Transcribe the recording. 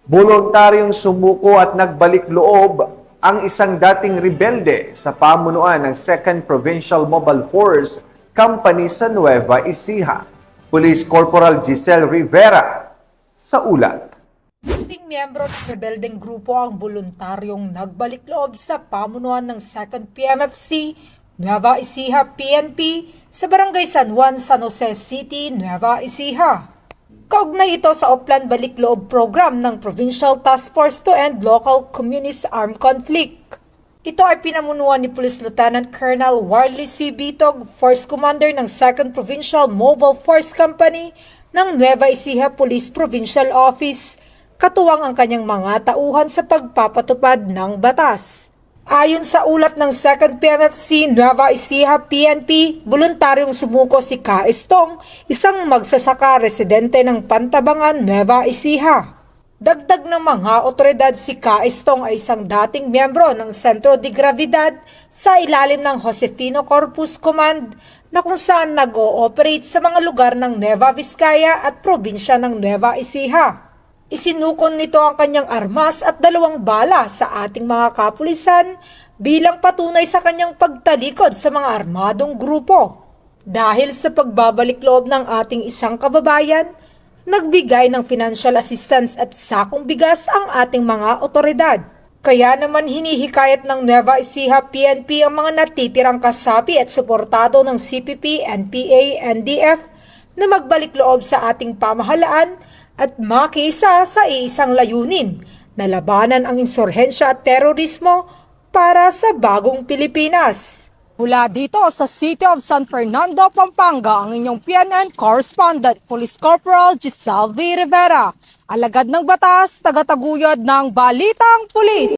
Voluntaryong sumuko at nagbalik loob ang isang dating rebelde sa pamunuan ng 2nd Provincial Mobile Force Company sa Nueva Ecija. Police Corporal Giselle Rivera sa ulat. Dating miyembro ng rebeldeng grupo ang voluntaryong nagbalik loob sa pamunuan ng 2nd PMFC Nueva Ecija PNP sa Barangay San Juan, San Jose City, Nueva Ecija. Kaugnay ito sa Oplan Balik Loob program ng Provincial Task Force to End Local Communist Armed Conflict. Ito ay pinamunuan ni Police Lieutenant Colonel Warley C. Bitog, Force Commander ng 2nd Provincial Mobile Force Company ng Nueva Ecija Police Provincial Office, katuwang ang kanyang mga tauhan sa pagpapatupad ng batas. Ayon sa ulat ng 2nd PMFC Nueva Ecija PNP, voluntaryong sumuko si Ka Estong, isang magsasaka residente ng Pantabangan, Nueva Ecija. Dagdag ng mga otoridad, si Ka Estong ay isang dating miyembro ng Centro de Gravidad sa ilalim ng Josefino Corpus Command na kung saan nag-ooperate sa mga lugar ng Nueva Vizcaya at probinsya ng Nueva Ecija. Isinukon nito ang kanyang armas at 2 bala sa ating mga kapulisan bilang patunay sa kanyang pagtalikod sa mga armadong grupo. Dahil sa pagbabalik loob ng ating isang kababayan, nagbigay ng financial assistance at sakong bigas ang ating mga otoridad. Kaya naman hinihikayat ng Nueva Ecija PNP ang mga natitirang kasapi at suportado ng CPP, NPA, NDF na magbalik loob sa ating pamahalaan at makisa sa iisang layunin na labanan ang insurhensya at terorismo para sa bagong Pilipinas. Mula dito sa City of San Fernando, Pampanga, ang inyong PNN correspondent, Police Corporal Giselle V. Rivera, alagad ng batas, tagataguyod ng Balitang Pulis.